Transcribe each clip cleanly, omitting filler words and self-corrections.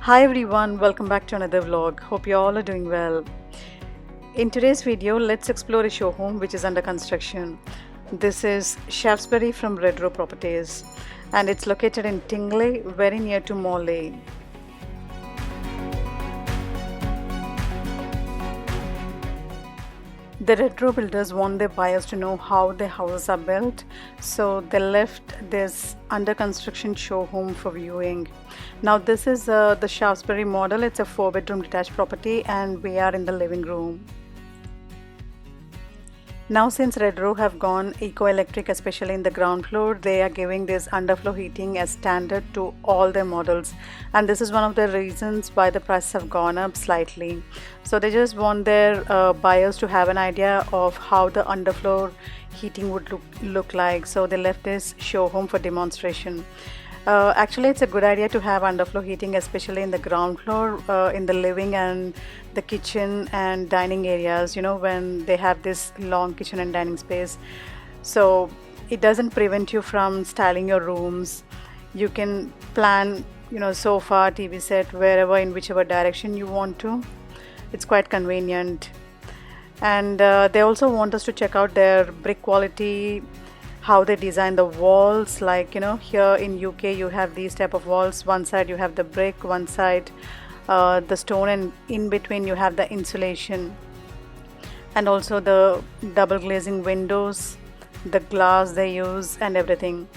Hi everyone, welcome back to another vlog. Hope you all are doing well. In today's video, let's explore a show home which is under construction. This is Shaftesbury from Redrow Properties and it's located in Tingley, very near to Morley. The Redrow builders want their buyers to know how their houses are built, so they left this under construction show home for viewing. Now this is the Shaftesbury model. It's a 4-bedroom detached property and we are in the living room. Now since Redrow have gone eco-electric, especially in the ground floor, they are giving this underfloor heating as standard to all their models, and this is one of the reasons why the prices have gone up slightly. So they just want their buyers to have an idea of how the underfloor heating would look like, so they left this show home for demonstration. Actually, it's a good idea to have underfloor heating, especially in the ground floor, in the living and the kitchen and dining areas, when they have this long kitchen and dining space. So it doesn't prevent you from styling your rooms. You can plan, sofa, TV set, wherever, in whichever direction you want to. It's quite convenient. And they also want us to check out their brick quality, how they design the walls. Like here in UK you have these type of walls. One side you have the brick, one side the stone, and in between you have the insulation, and also the double glazing windows, the glass they use and everything.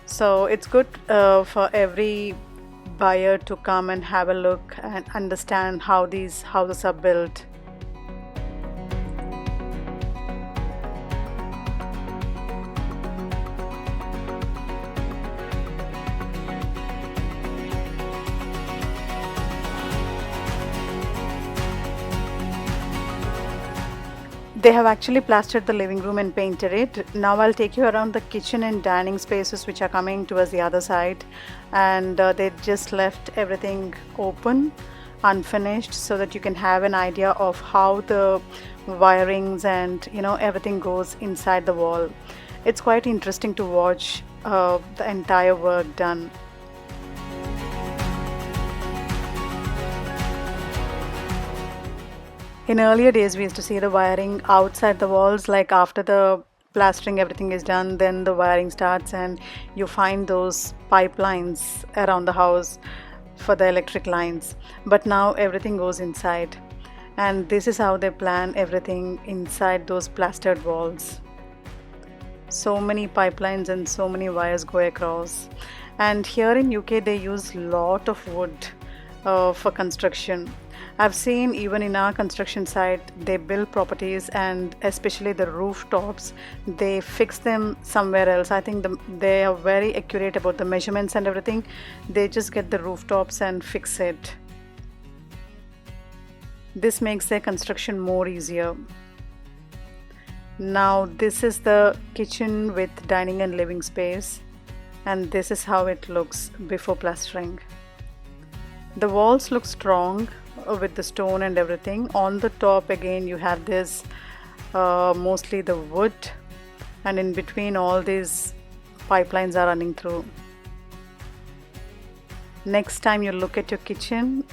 So it's good for every buyer to come and have a look and understand how these houses are built. They have actually plastered the living room and painted it. Now I'll take you around the kitchen and dining spaces which are coming towards the other side, and they just left everything open, unfinished, so that you can have an idea of how the wirings and everything goes inside the wall. It's quite interesting to watch the entire work done. In earlier days, we used to see the wiring outside the walls, like after the plastering everything is done, then the wiring starts and you find those pipelines around the house for the electric lines. But now everything goes inside, and this is how they plan everything inside those plastered walls. So many pipelines and so many wires go across. And here in UK they use lot of wood for construction. I've seen even in our construction site, they build properties and especially the rooftops, they fix them somewhere else. I think they are very accurate about the measurements and everything. They just get the rooftops and fix it. This makes their construction more easier. Now this is the kitchen with dining and living space, and this is how it looks before plastering. The walls look strong with the stone and everything. On the top again you have this mostly the wood, and in between all these pipelines are running through. Next time you look at your kitchen,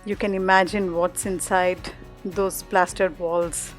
you can imagine what's inside those plastered walls.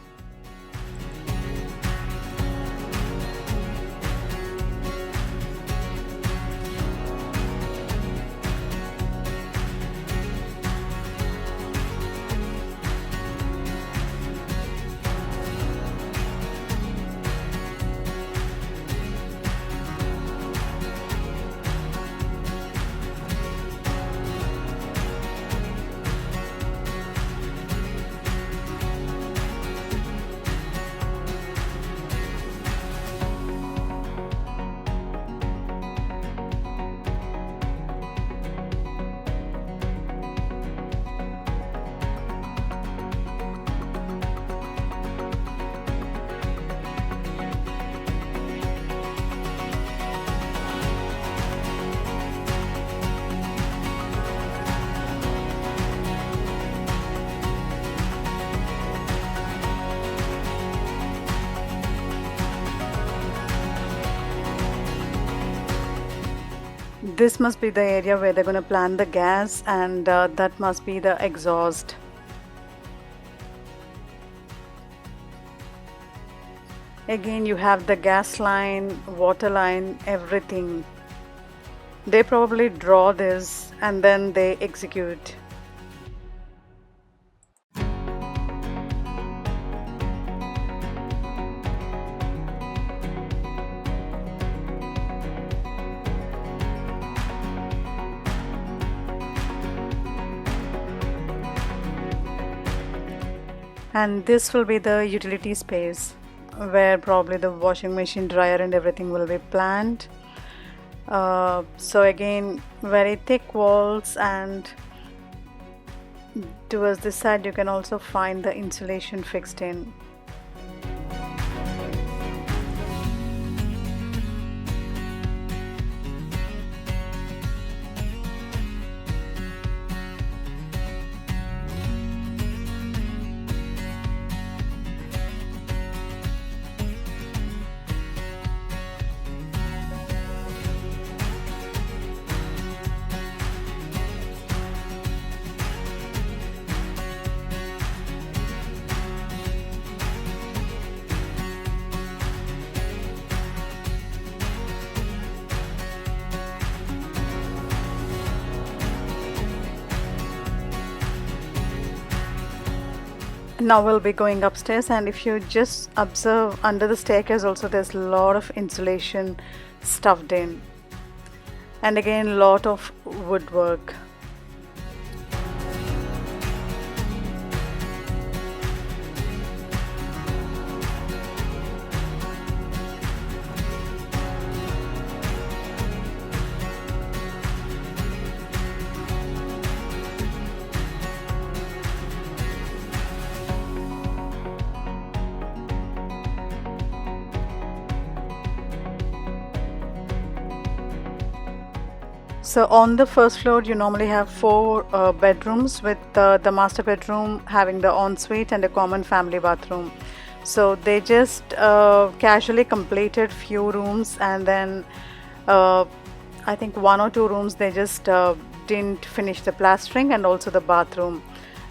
This must be the area where they're going to plant the gas, and that must be the exhaust. Again, you have the gas line, water line, everything. They probably draw this and then they execute. And this will be the utility space where probably the washing machine, dryer and everything will be planned. So again, very thick walls, and towards this side you can also find the insulation fixed in. Now we'll be going upstairs, and if you just observe under the staircase also, there's a lot of insulation stuffed in, and again lot of woodwork. So on the first floor you normally have four bedrooms, with the master bedroom having the ensuite and a common family bathroom. So they just casually completed few rooms, and then I think one or two rooms they just didn't finish the plastering, and also the bathroom.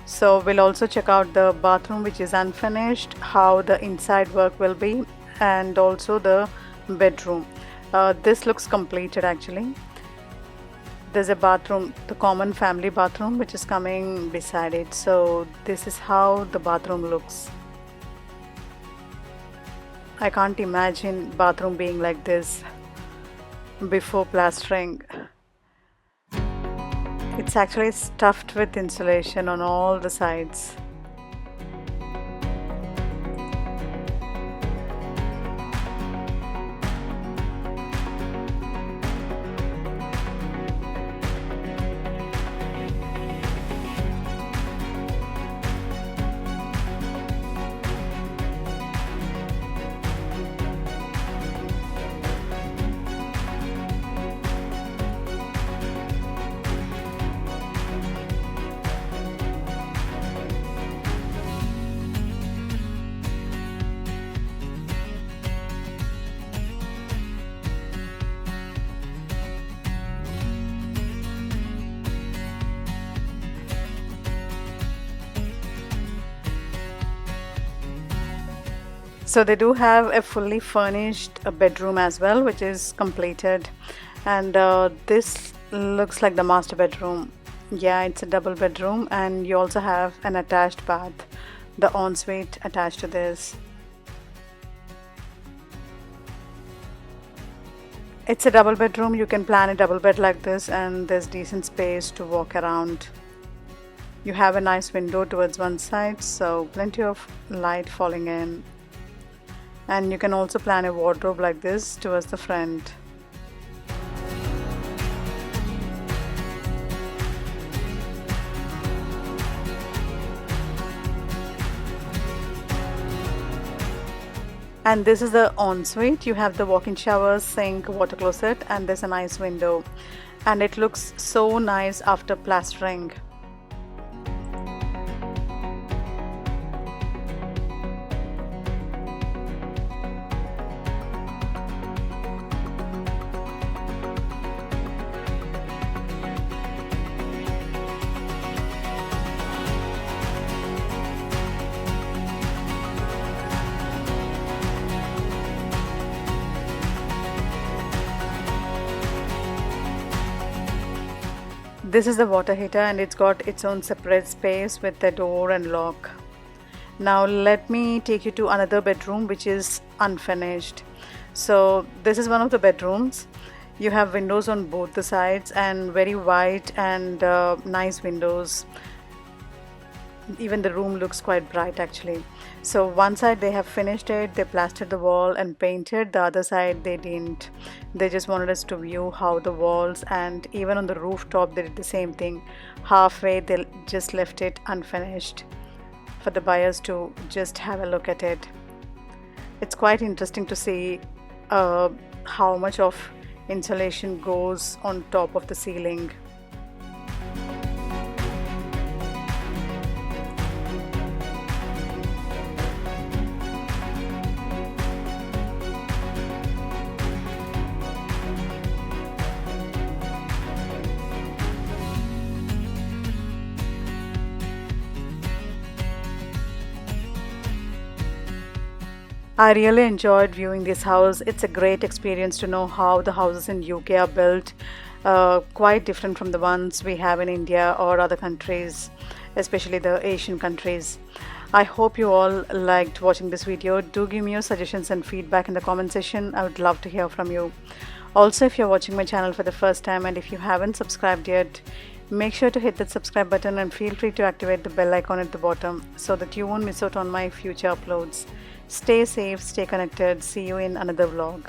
So we'll also check out the bathroom, which is unfinished, how the inside work will be, and also the bedroom. This looks completed actually. There's a bathroom, the common family bathroom, which is coming beside it. So this is how the bathroom looks. I can't imagine bathroom being like this before plastering. It's actually stuffed with insulation on all the sides. So they do have a fully furnished bedroom as well, which is completed, and this looks like the master bedroom. Yeah, it's a double bedroom, and you also have an attached bath, the ensuite attached to this. It's a double bedroom. You can plan a double bed like this, and there's decent space to walk around. You have a nice window towards one side, so plenty of light falling in. And you can also plan a wardrobe like this towards the front. And this is the ensuite. You have the walk-in shower, sink, water closet, and there's a nice window. And it looks so nice after plastering. This is the water heater and it's got its own separate space with a door and lock. Now let me take you to another bedroom which is unfinished. So this is one of the bedrooms. You have windows on both the sides and very wide and nice windows. Even the room looks quite bright actually. So one side they have finished it, they plastered the wall and painted. The other side they didn't. They just wanted us to view how the walls and even on the rooftop they did the same thing. Halfway they just left it unfinished for the buyers to just have a look at it. It's quite interesting to see how much of insulation goes on top of the ceiling. I really enjoyed viewing this house. It's a great experience to know how the houses in UK are built, quite different from the ones we have in India or other countries, especially the Asian countries. I hope you all liked watching this video. Do give me your suggestions and feedback in the comment section. I would love to hear from you. Also, if you're watching my channel for the first time and if you haven't subscribed yet, make sure to hit that subscribe button and feel free to activate the bell icon at the bottom so that you won't miss out on my future uploads. Stay safe, stay connected. See you in another vlog.